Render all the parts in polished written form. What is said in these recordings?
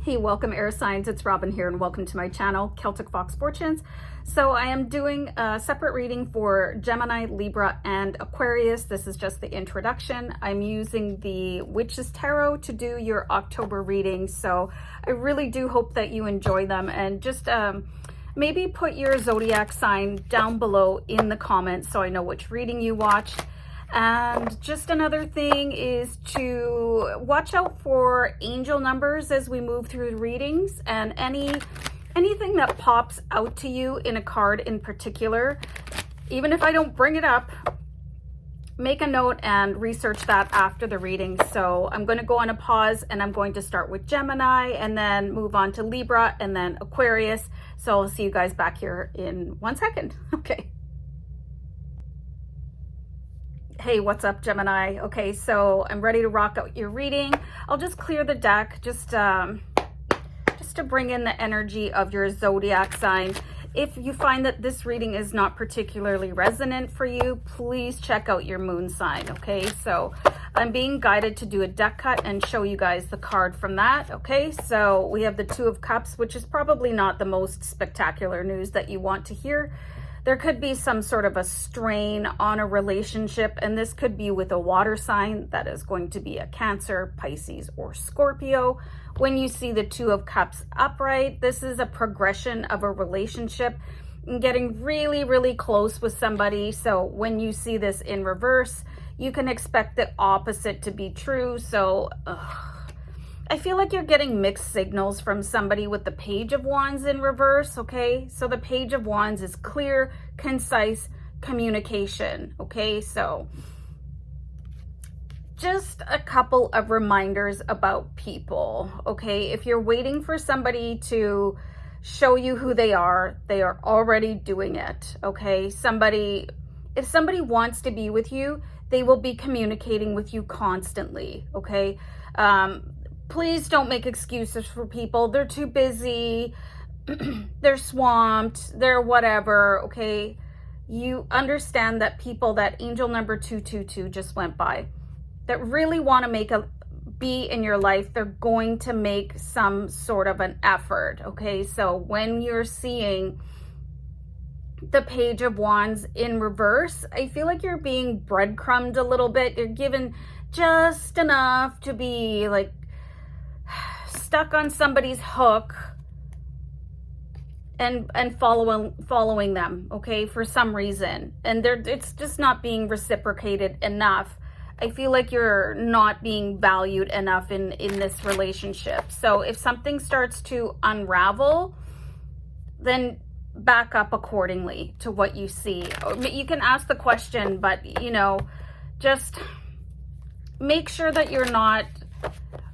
Hey, welcome air signs, it's Robin here and welcome to my channel, Celtic Fox Fortunes. So I am doing a separate reading for Gemini, Libra, and Aquarius. This is just the introduction. I'm using the Witch's Tarot to do your October reading. So I really do hope that you enjoy them, and just maybe put your zodiac sign down below in the comments so I know which reading you watched. And just another thing is to watch out for angel numbers as we move through the readings, and anything that pops out to you in a card in particular, even if I don't bring it up, make a note and research that after the reading. So I'm going to go on a pause and I'm going to start with Gemini and then move on to Libra and then Aquarius. So I'll see you guys back here in 1 second. Okay. Hey, what's up, Gemini? Okay, so I'm ready to rock out your reading. I'll just clear the deck just to bring in the energy of your zodiac sign. If you find that this reading is not particularly resonant for you, please check out your moon sign, okay? So I'm being guided to do a deck cut and show you guys the card from that, okay? So we have the Two of Cups, which is probably not the most spectacular news that you want to hear. There could be some sort of a strain on a relationship, and this could be with a water sign. That is going to be a Cancer, Pisces, or Scorpio. When you see the Two of Cups upright, this is a progression of a relationship and getting really, really close with somebody. So when you see this in reverse, you can expect the opposite to be true. So I feel like you're getting mixed signals from somebody with the Page of Wands in reverse, okay? So the Page of Wands is clear, concise communication, okay? So just a couple of reminders about people, okay? If you're waiting for somebody to show you who they are already doing it, okay? If somebody wants to be with you, they will be communicating with you constantly, okay? Please don't make excuses for people. They're too busy, they're swamped, they're whatever, okay? You understand that people, that angel number 222 just went by, that really want to be in your life, they're going to make some sort of an effort, okay? So when you're seeing the Page of Wands in reverse, I feel like you're being breadcrumbed a little bit. You're given just enough to be like stuck on somebody's hook and following them, okay, for some reason, and it's just not being reciprocated enough. I feel like you're not being valued enough in this relationship. So if something starts to unravel, then back up accordingly to what you see. You can ask the question, but you know, just make sure that you're not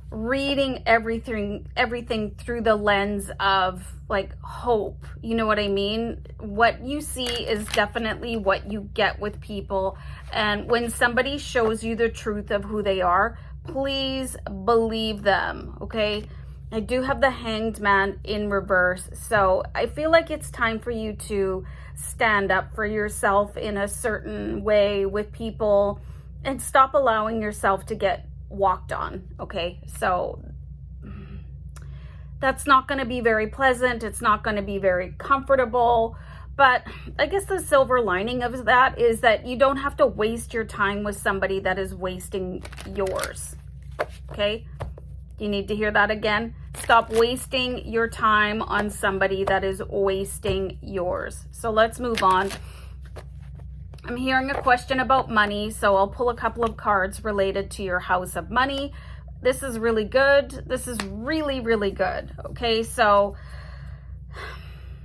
reading everything through the lens of like hope. You know what I mean? What you see is definitely what you get with people, and when somebody shows you the truth of who they are, please believe them, okay? I do have the Hanged Man in reverse, so I feel like it's time for you to stand up for yourself in a certain way with people and stop allowing yourself to get walked on, okay? So that's not going to be very pleasant. It's not going to be very comfortable, but I guess the silver lining of that is that you don't have to waste your time with somebody that is wasting yours, okay? You need to hear that again. Stop wasting your time on somebody that is wasting yours. So let's move on. I'm hearing a question about money, so I'll pull a couple of cards related to your house of money. This is really good. This is really, really good. Okay, so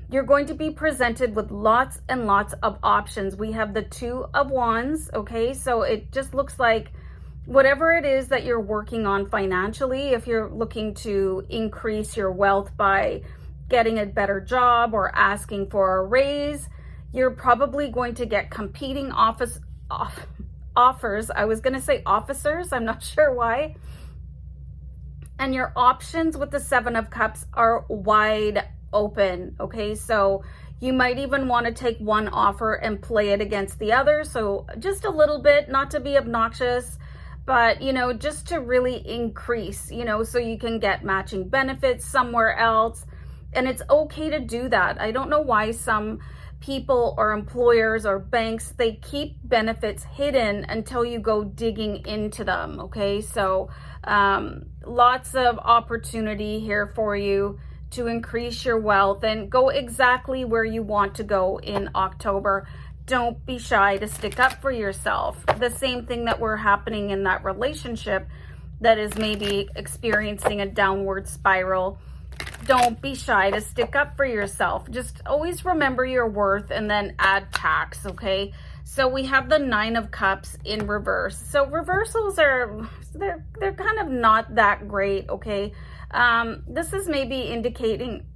you're going to be presented with lots and lots of options. We have the Two of Wands, okay? So it just looks like whatever it is that you're working on financially, if you're looking to increase your wealth by getting a better job or asking for a raise, you're probably going to get competing offers. I was going to say officers. I'm not sure why. And your options with the Seven of Cups are wide open. Okay, so you might even want to take one offer and play it against the other. So just a little bit, not to be obnoxious, but, you know, just to really increase, you know, so you can get matching benefits somewhere else. And it's okay to do that. I don't know why some people or employers or banks, they keep benefits hidden until you go digging into them. Okay, so lots of opportunity here for you to increase your wealth and go exactly where you want to go in October. Don't be shy to stick up for yourself. The same thing that were happening in that relationship that is maybe experiencing a downward spiral. Don't be shy to stick up for yourself. Just always remember your worth and then add tax, okay? So we have the 9 of Cups in reverse. So reversals are, they're kind of not that great, okay? This is maybe indicating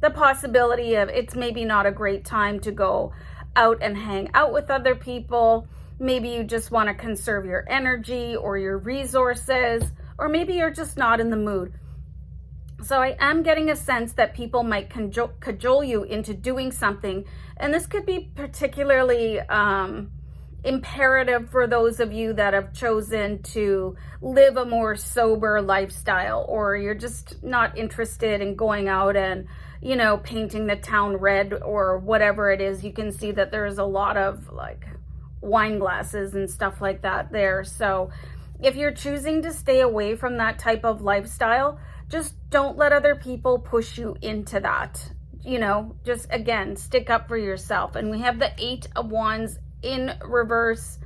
the possibility of it's maybe not a great time to go out and hang out with other people. Maybe you just want to conserve your energy or your resources, or maybe you're just not in the mood. So I am getting a sense that people might cajole you into doing something. And this could be particularly imperative for those of you that have chosen to live a more sober lifestyle, or you're just not interested in going out and, you know, painting the town red or whatever it is. You can see that there's a lot of like wine glasses and stuff like that there. So if you're choosing to stay away from that type of lifestyle, just don't let other people push you into that. You know, just again, stick up for yourself. And we have the 8 of Wands in reverse.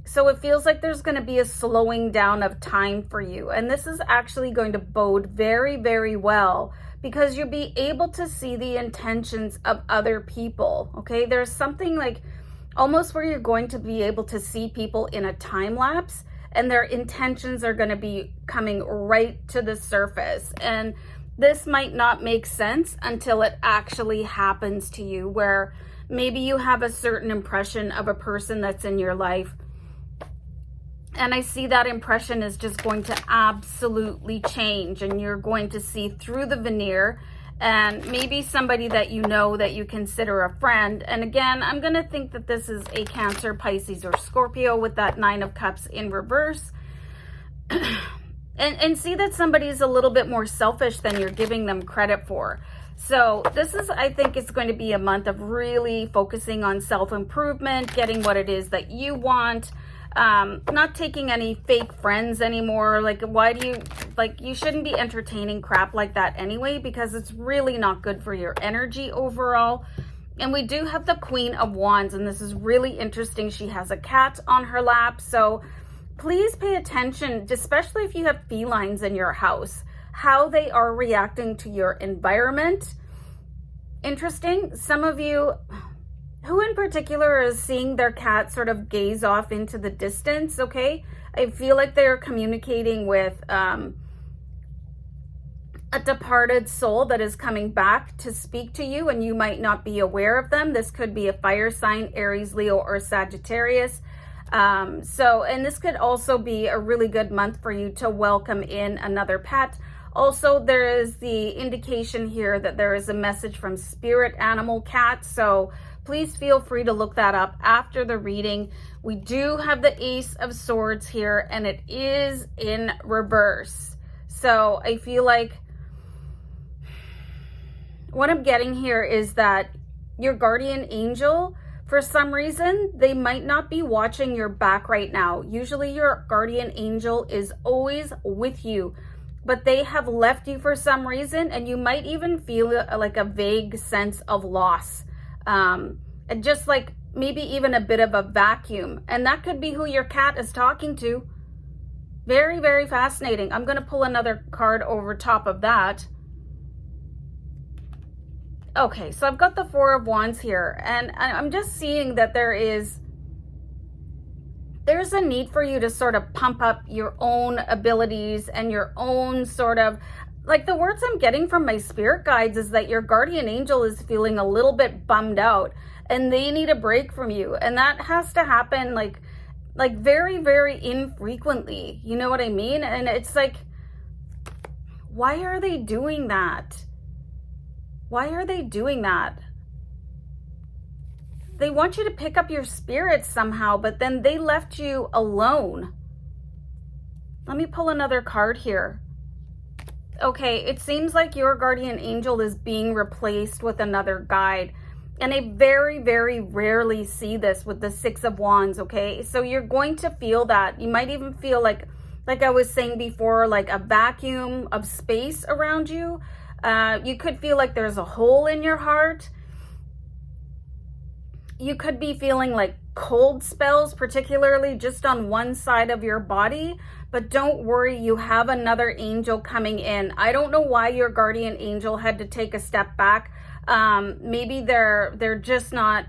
So it feels like there's going to be a slowing down of time for you. And this is actually going to bode very, very well, because you'll be able to see the intentions of other people. Okay, there's something like almost where you're going to be able to see people in a time lapse, and their intentions are going to be coming right to the surface. And this might not make sense until it actually happens to you, where maybe you have a certain impression of a person that's in your life, and I see that impression is just going to absolutely change, and you're going to see through the veneer, and maybe somebody that you know that you consider a friend. And again, I'm going to think that this is a Cancer, Pisces, or Scorpio with that 9 of Cups in reverse. and see that somebody's a little bit more selfish than you're giving them credit for. So this is, I think it's going to be a month of really focusing on self-improvement, getting what it is that you want, not taking any fake friends anymore. Like, why do you, like, you shouldn't be entertaining crap like that anyway, because it's really not good for your energy overall. And we do have the Queen of Wands, and this is really interesting. She has a cat on her lap. So please pay attention, especially if you have felines in your house, how they are reacting to your environment. Interesting. Some of you, who in particular is seeing their cat sort of gaze off into the distance, okay? I feel like they're communicating with a departed soul that is coming back to speak to you, and you might not be aware of them. This could be a fire sign, Aries, Leo, or Sagittarius. And this could also be a really good month for you to welcome in another pet. Also, there is the indication here that there is a message from spirit animal cat. So please feel free to look that up after the reading. We do have the Ace of Swords here, and it is in reverse. So I feel like what I'm getting here is that your guardian angel, for some reason, they might not be watching your back right now. Usually your guardian angel is always with you, but they have left you for some reason, and you might even feel like a vague sense of loss. And just like maybe even a bit of a vacuum. And that could be who your cat is talking to. Very, very fascinating. I'm going to pull another card over top of that. Okay, so I've got the 4 of Wands here, and I'm just seeing that there's a need for you to sort of pump up your own abilities and your own sort of, like, the words I'm getting from my spirit guides is that your guardian angel is feeling a little bit bummed out, and they need a break from you. And that has to happen like very, very infrequently. You know what I mean? And it's like, why are they doing that? Why are they doing that? They want you to pick up your spirits somehow, but then they left you alone. Let me pull another card here. Okay, it seems like your guardian angel is being replaced with another guide. And I very, very rarely see this with the Six of Wands, okay? So you're going to feel that. You might even feel like I was saying before, like a vacuum of space around you. You could feel like there's a hole in your heart. You could be feeling like cold spells, particularly just on one side of your body. But don't worry, you have another angel coming in. I don't know why your guardian angel had to take a step back. Maybe they're just not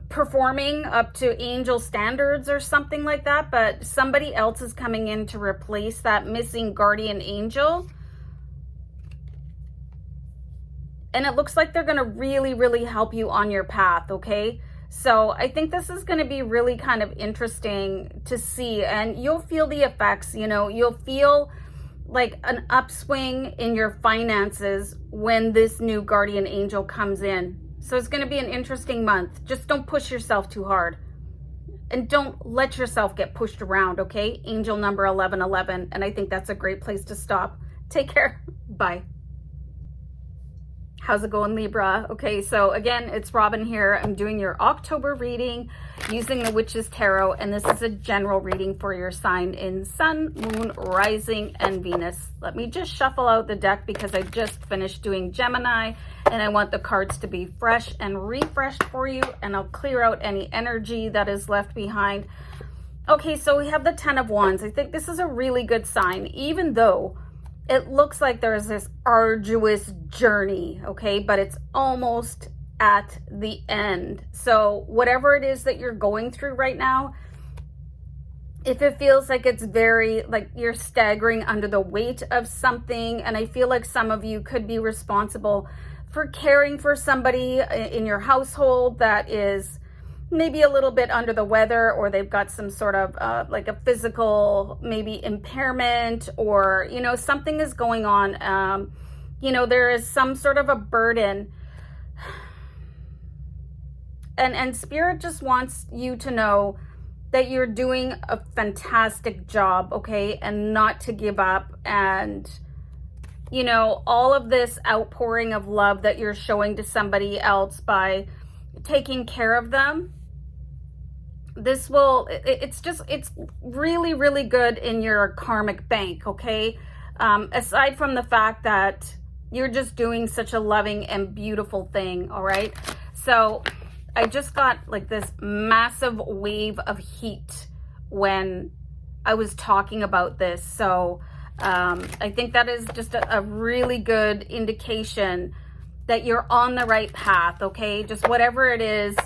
performing up to angel standards or something like that, but somebody else is coming in to replace that missing guardian angel. And it looks like they're going to really, really help you on your path, okay? So I think this is going to be really kind of interesting to see, and you'll feel the effects, you know, you'll feel like an upswing in your finances when this new guardian angel comes in. So it's going to be an interesting month. Just don't push yourself too hard. And don't let yourself get pushed around, okay? Angel number 1111. And I think that's a great place to stop. Take care. Bye. How's it going, Libra? Okay, so again, it's Robin here. I'm doing your October reading using the Witch's Tarot, and this is a general reading for your sign in Sun, Moon, Rising, and Venus. Let me just shuffle out the deck because I just finished doing Gemini, and I want the cards to be fresh and refreshed for you, and I'll clear out any energy that is left behind. Okay, so we have the Ten of Wands. I think this is a really good sign, even though it looks like there's this arduous journey, okay? But it's almost at the end. So whatever it is that you're going through right now, if it feels like it's very, like you're staggering under the weight of something, and I feel like some of you could be responsible for caring for somebody in your household that is maybe a little bit under the weather, or they've got some sort of like a physical maybe impairment, or you know, something is going on. You know, there is some sort of a burden, and Spirit just wants you to know that you're doing a fantastic job, okay, and not to give up. And you know, all of this outpouring of love that you're showing to somebody else by taking care of them, this will, it's really, really good in your karmic bank, okay? Aside from the fact that you're just doing such a loving and beautiful thing, all right? So I just got like this massive wave of heat when I was talking about this. So I think that is just a really good indication that you're on the right path, okay? Just whatever it is,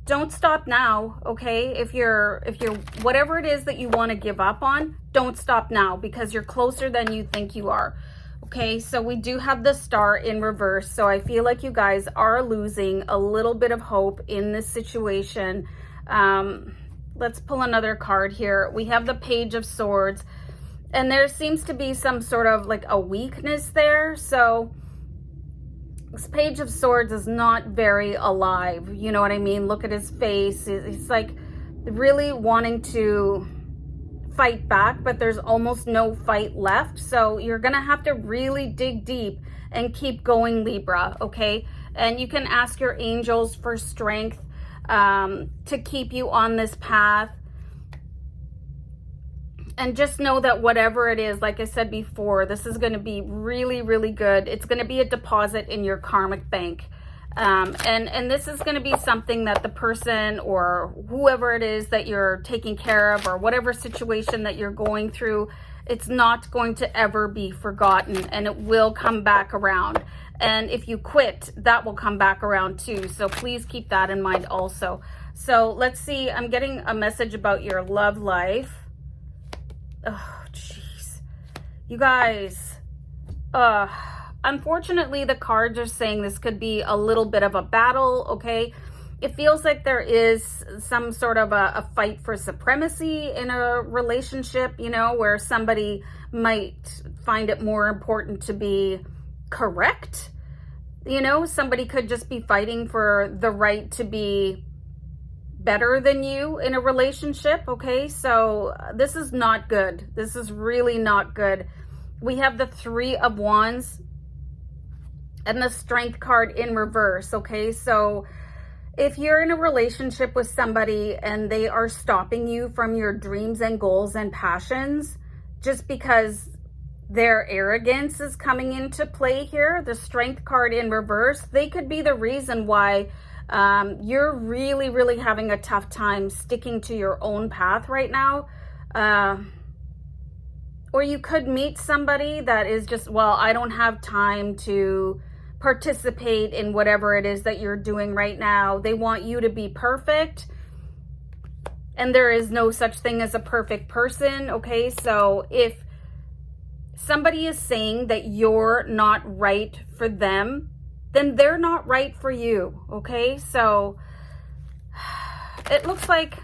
don't stop now, okay? If you're whatever it is that you want to give up on, don't stop now, because you're closer than you think you are. Okay, so we do have the Star in reverse, so I feel like you guys are losing a little bit of hope in this situation. Let's pull another card here. We have the Page of Swords, and there seems to be some sort of like a weakness there. So this Page of Swords is not very alive. You know what I mean? Look at his face. He's like really wanting to fight back, but there's almost no fight left. So you're going to have to really dig deep and keep going, Libra, okay? And you can ask your angels for strength to keep you on this path. And just know that whatever it is, like I said before, this is going to be really, really good. It's going to be a deposit in your karmic bank. And this is going to be something that the person or whoever it is that you're taking care of, or whatever situation that you're going through, it's not going to ever be forgotten, and it will come back around. And if you quit, that will come back around too. So please keep that in mind also. So let's see. I'm getting a message about your love life. Oh, jeez. You guys, unfortunately, the cards are saying this could be a little bit of a battle, okay? It feels like there is some sort of a fight for supremacy in a relationship, you know, where somebody might find it more important to be correct. You know, somebody could just be fighting for the right to be better than you in a relationship, okay? So this is not good. This is really not good. We have the Three of Wands and the Strength card in reverse, okay? So if you're in a relationship with somebody and they are stopping you from your dreams and goals and passions just because their arrogance is coming into play here, the Strength card in reverse, they could be the reason why you're really, really having a tough time sticking to your own path right now. Or you could meet somebody that is just, well, I don't have time to participate in whatever it is that you're doing right now. They want you to be perfect. And there is no such thing as a perfect person, okay? So if somebody is saying that you're not right for them, then they're not right for you, okay? So it looks like,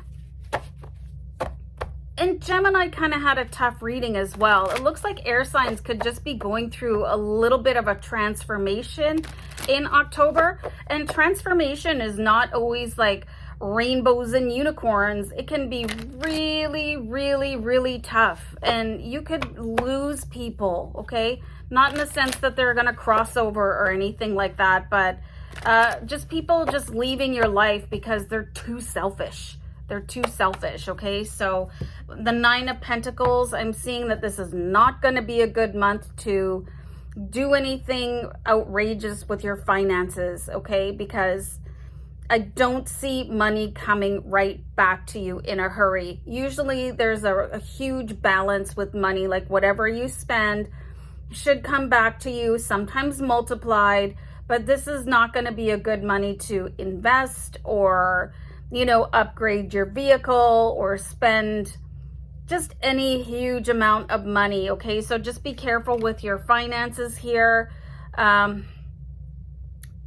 and Gemini kind of had a tough reading as well. It looks like air signs could just be going through a little bit of a transformation in October. And transformation is not always like rainbows and unicorns. It can be really, really, really tough. And you could lose people, okay? Not in the sense that they're going to cross over or anything like that, but just people just leaving your life because they're too selfish. They're too selfish, okay? So the Nine of Pentacles, I'm seeing that this is not going to be a good month to do anything outrageous with your finances, okay? Because I don't see money coming right back to you in a hurry. Usually there's a huge balance with money, like whatever you spend should come back to you, sometimes multiplied, but this is not going to be a good money to invest or, you know, upgrade your vehicle or spend just any huge amount of money, okay? So just be careful with your finances here.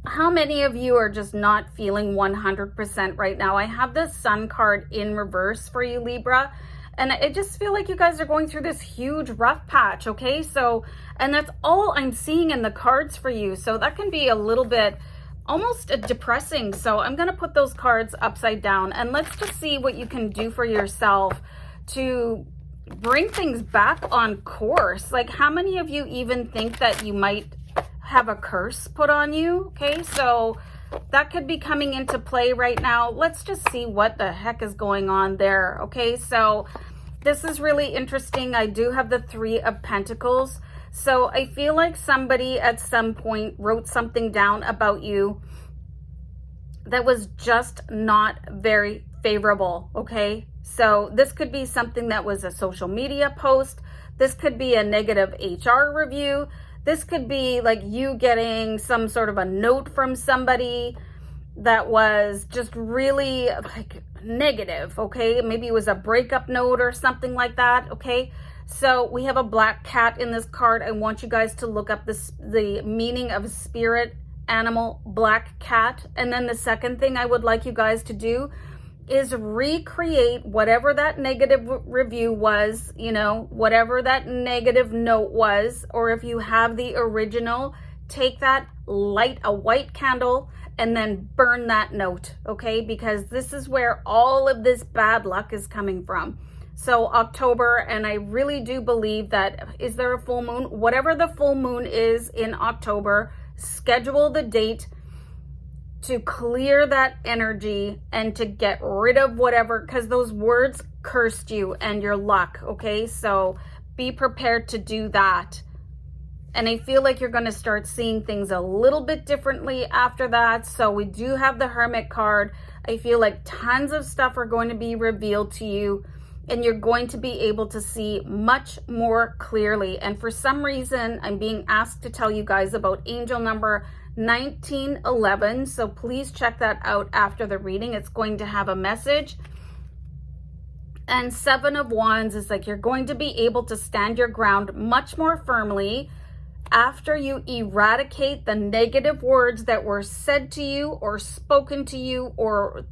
How many of you are just not feeling 100% right now? I have the Sun card in reverse for you, Libra. And I just feel like you guys are going through this huge rough patch, okay? So, and that's all I'm seeing in the cards for you. So that can be a little bit almost depressing. So I'm going to put those cards upside down and let's just see what you can do for yourself to bring things back on course. Like, how many of you even think that you might have a curse put on you? Okay, so that could be coming into play right now. Let's just see what the heck is going on there. Okay, so this is really interesting. I do have the Three of Pentacles. So I feel like somebody at some point wrote something down about you that was just not very favorable, okay? So this could be something that was a social media post. This could be a negative HR review. This could be like you getting some sort of a note from somebody that was just really like negative, okay? Maybe it was a breakup note or something like that, okay? So we have a black cat in this card. I want you guys to look up the meaning of spirit animal black cat. And then the second thing I would like you guys to do is recreate whatever that negative review was, you know, whatever that negative note was, or if you have the original, take that, light a white candle, and then burn that note, okay? Because this is where all of this bad luck is coming from. So October, and I really do believe that, is there a full moon? Whatever the full moon is in October, schedule the date to clear that energy and to get rid of whatever, because those words cursed you and your luck, okay? So be prepared to do that. And I feel like you're going to start seeing things a little bit differently after that. So we do have the Hermit card. I feel like tons of stuff are going to be revealed to you and you're going to be able to see much more clearly. And for some reason, I'm being asked to tell you guys about angel number 1911. So please check that out after the reading. It's going to have a message. And Seven of Wands is like you're going to be able to stand your ground much more firmly after you eradicate the negative words that were said to you or spoken to you, or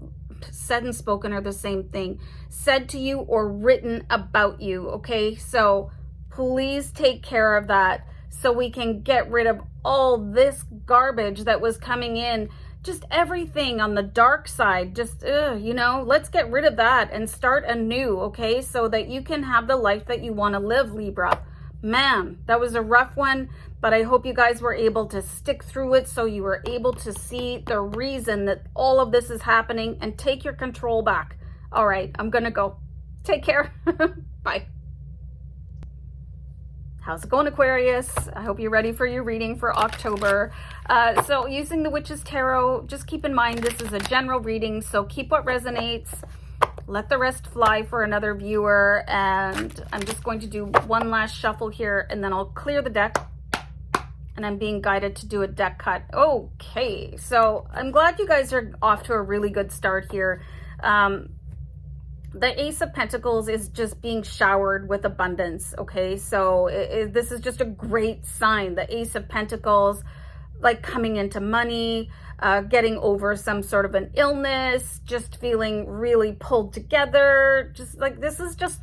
said and spoken are the same thing, said to you or written about you, okay? So please take care of that so we can get rid of all this garbage that was coming in just everything on the dark side, just, you know, let's get rid of that and start anew, okay? So that you can have the life that you want to live, Libra. Man, that was a rough one, but I hope you guys were able to stick through it so you were able to see the reason that all of this is happening and take your control back. All right, I'm gonna go. Take care. Bye. How's it going, Aquarius? I hope you're ready for your reading for October. So using the Witch's Tarot, just keep in mind this is a general reading, so keep what resonates. Let the rest fly for another viewer. And I'm just going to do one last shuffle here, and then I'll clear the deck. And I'm being guided to do a deck cut. Okay, so I'm glad you guys are off to a really good start here. The Ace of Pentacles is just being showered with abundance, okay? So this is just a great sign. The Ace of Pentacles, like coming into money, getting over some sort of an illness, just feeling really pulled together. Just like, this is just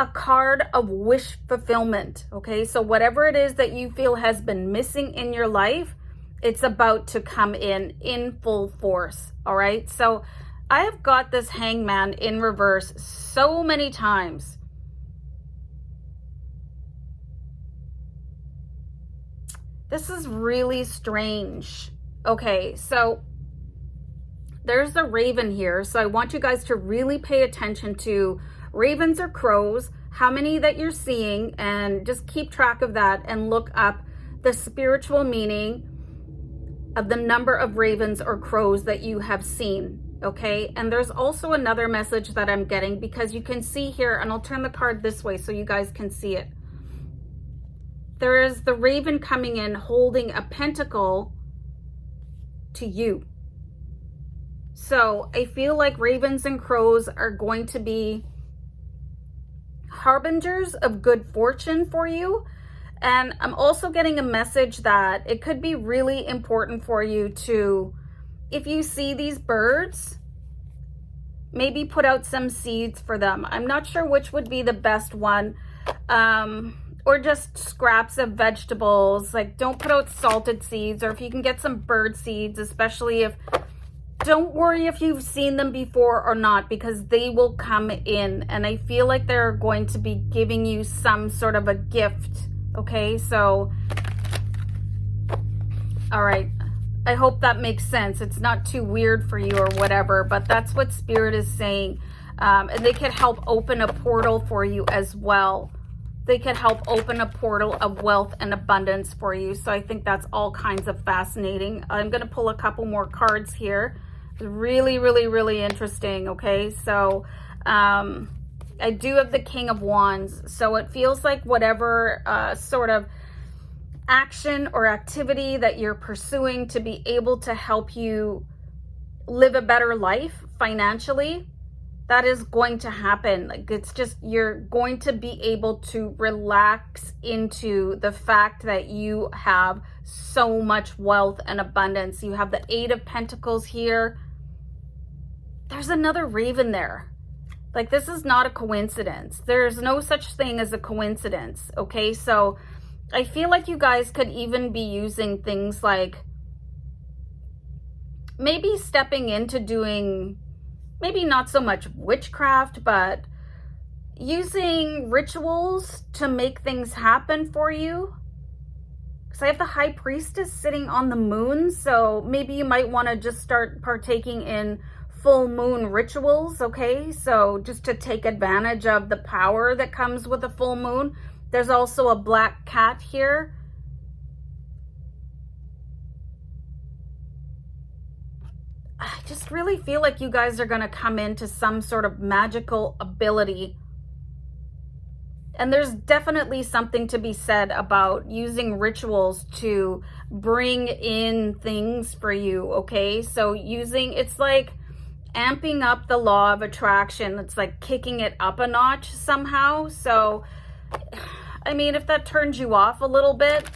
a card of wish fulfillment, okay? So whatever it is that you feel has been missing in your life, it's about to come in full force, all right? So I have got this Hangman in reverse so many times. This is really strange. Okay, so there's the Raven here. So I want you guys to really pay attention to ravens or crows, how many that you're seeing, and just keep track of that and look up the spiritual meaning of the number of ravens or crows that you have seen. Okay, and there's also another message that I'm getting, because you can see here, and I'll turn the card this way so you guys can see it. There is the raven coming in holding a pentacle to you. So I feel like ravens and crows are going to be harbingers of good fortune for you. And I'm also getting a message that it could be really important for you to, if you see these birds, maybe put out some seeds for them. I'm not sure which would be the best one. Or just scraps of vegetables. Like, don't put out salted seeds, or if you can get some bird seeds, especially if, don't worry if you've seen them before or not, because they will come in. And I feel like they're going to be giving you some sort of a gift. Okay, so, all right. I hope that makes sense. It's not too weird for you or whatever, but that's what Spirit is saying. And they could help open a portal for you as well. They could help open a portal of wealth and abundance for you. So I think that's all kinds of fascinating. I'm going to pull a couple more cards here. It's really, really, really interesting. Okay, so I do have the King of Wands. So it feels like whatever sort of action or activity that you're pursuing to be able to help you live a better life financially, that is going to happen. Like, it's just, you're going to be able to relax into the fact that you have so much wealth and abundance. You have the Eight of Pentacles here. There's another raven there. Like, this is not a coincidence. There's no such thing as a coincidence. Okay, so I feel like you guys could even be using things like maybe stepping into doing, maybe not so much witchcraft, but using rituals to make things happen for you. Because I have the High Priestess sitting on the moon, so maybe you might want to just start partaking in full moon rituals, okay? So just to take advantage of the power that comes with a full moon. There's also a black cat here. I just really feel like you guys are going to come into some sort of magical ability. And there's definitely something to be said about using rituals to bring in things for you, okay? So using, it's like amping up the law of attraction. It's like kicking it up a notch somehow. So I mean, if that turns you off a little bit,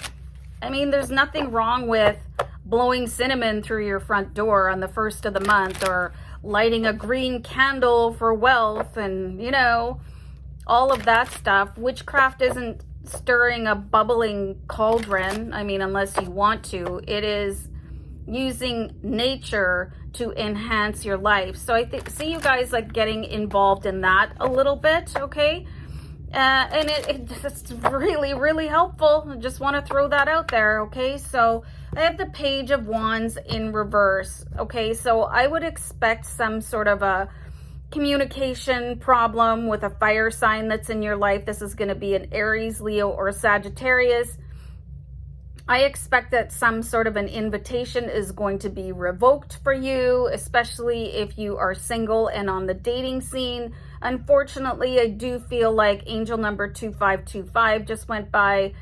I mean, there's nothing wrong with blowing cinnamon through your front door on the 1st of the month, or lighting a green candle for wealth, and, you know, all of that stuff. Witchcraft isn't stirring a bubbling cauldron. I mean, unless you want to. It is using nature to enhance your life. So I see you guys like getting involved in that a little bit, okay? And it's really, really helpful. I just want to throw that out there, okay? So I have the Page of Wands in reverse, okay? So I would expect some sort of a communication problem with a fire sign that's in your life. This is going to be an Aries, Leo, or Sagittarius. I expect that some sort of an invitation is going to be revoked for you, especially if you are single and on the dating scene. Unfortunately, I do feel like angel number 2525 just went by.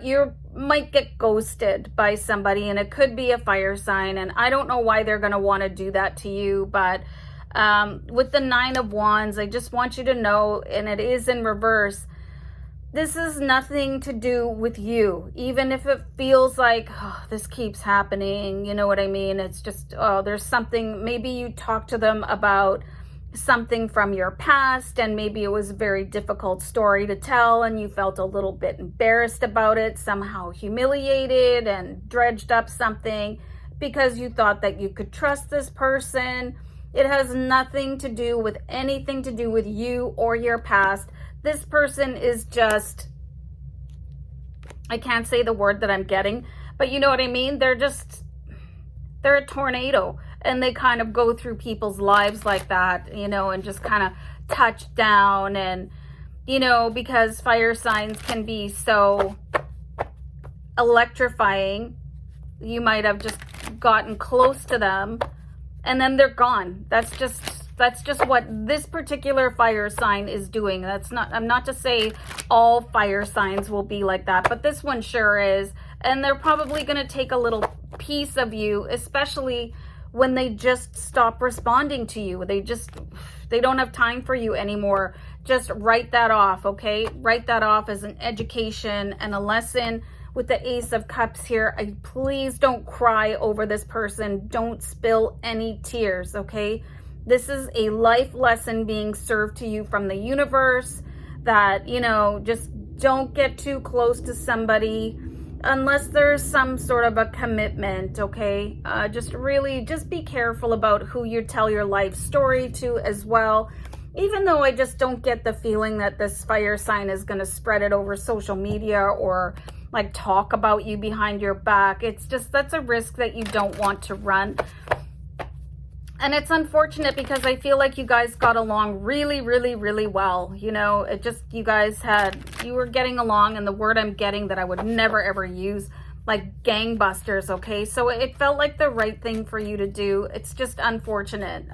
You might get ghosted by somebody, and it could be a fire sign, and I don't know why they're going to want to do that to you, but with the Nine of Wands, I just want you to know, and it is in reverse, this is nothing to do with you. Even if it feels like, oh, this keeps happening, you know what I mean? It's just, oh, there's something, maybe you talk to them about something from your past, and maybe it was a very difficult story to tell, and you felt a little bit embarrassed about it, somehow humiliated, and dredged up something because you thought that you could trust this person. It has nothing to do with anything to do with you or your past. This person is just, I can't say the word that I'm getting, but you know what I mean? They're a tornado, and they kind of go through people's lives like that, you know, and just kind of touch down. And, you know, because fire signs can be so electrifying, you might have just gotten close to them and then they're gone. That's just what this particular fire sign is doing. I'm not to say all fire signs will be like that, but this one sure is. And they're probably going to take a little piece of you, especially when they just stop responding to you. They don't have time for you anymore. Just write that off, okay? Write that off as an education and a lesson. With the Ace of Cups here, please don't cry over this person. Don't spill any tears, okay? This is a life lesson being served to you from the universe that, you know, just don't get too close to somebody unless there's some sort of a commitment, okay? Just be careful about who you tell your life story to as well. Even though I just don't get the feeling that this fire sign is going to spread it over social media or like talk about you behind your back. It's just, that's a risk that you don't want to run. And it's unfortunate because I feel like you guys got along really, really, really well. You know, you were getting along, and the word I'm getting that I would never ever use, like gangbusters, okay? So it felt like the right thing for you to do. It's just unfortunate.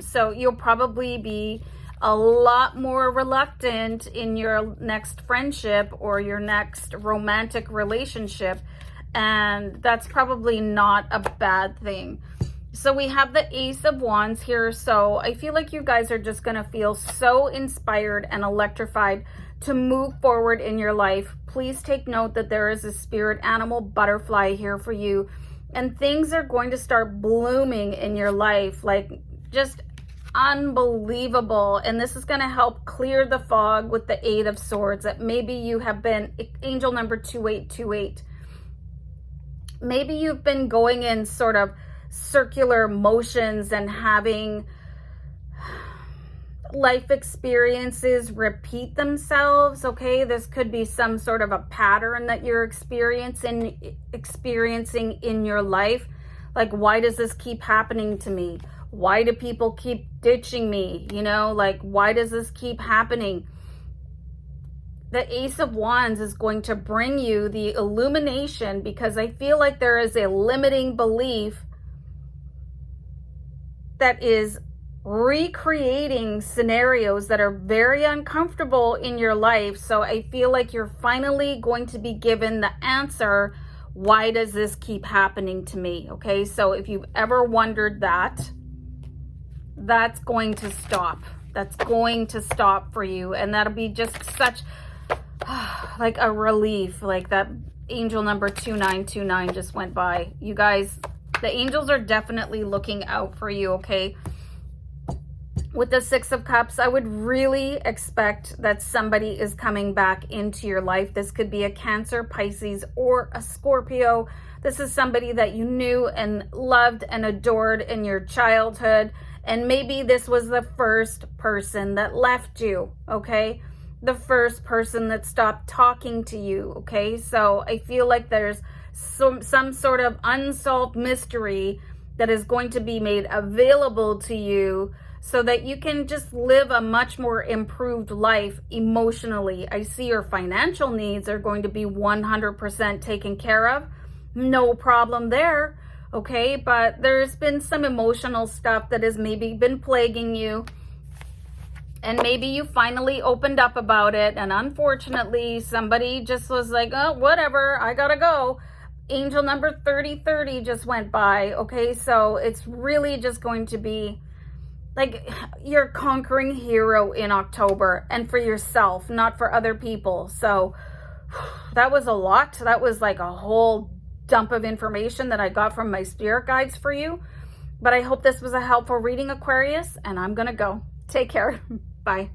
So you'll probably be a lot more reluctant in your next friendship or your next romantic relationship, and that's probably not a bad thing. So we have the Ace of Wands here. So I feel like you guys are just going to feel so inspired and electrified to move forward in your life. Please take note that there is a spirit animal butterfly here for you, and things are going to start blooming in your life, like just unbelievable. And this is going to help clear the fog with the Eight of Swords, that maybe you have been angel number 2828. Maybe you've been going in sort of circular motions and having life experiences repeat themselves, okay? This could be some sort of a pattern that you're experiencing in your life. Like, why does this keep happening to me? Why do people keep ditching me? You know, like, why does this keep happening? The Ace of Wands is going to bring you the illumination, because I feel like there is a limiting belief that is recreating scenarios that are very uncomfortable in your life. So I feel like you're finally going to be given the answer. Why does this keep happening to me? Okay, so if you've ever wondered that, that's going to stop. That's going to stop for you. And that'll be just such like a relief. Like that angel number 2929 just went by. You guys, the angels are definitely looking out for you, okay? With the Six of Cups, I would really expect that somebody is coming back into your life. This could be a Cancer, Pisces, or a Scorpio. This is somebody that you knew and loved and adored in your childhood. And maybe this was the first person that left you, okay? The first person that stopped talking to you, okay? So I feel like there's some sort of unsolved mystery that is going to be made available to you so that you can just live a much more improved life emotionally. I see your financial needs are going to be 100% taken care of. No problem there, okay? But there's been some emotional stuff that has maybe been plaguing you. And maybe you finally opened up about it. And unfortunately, somebody just was like, oh, whatever, I gotta go. Angel number 3030 just went by, okay? So it's really just going to be like you're conquering hero in October, and for yourself, not for other people. So that was a lot. That was like a whole dump of information that I got from my spirit guides for you. But I hope this was a helpful reading, Aquarius, and I'm gonna go. Take care. Bye.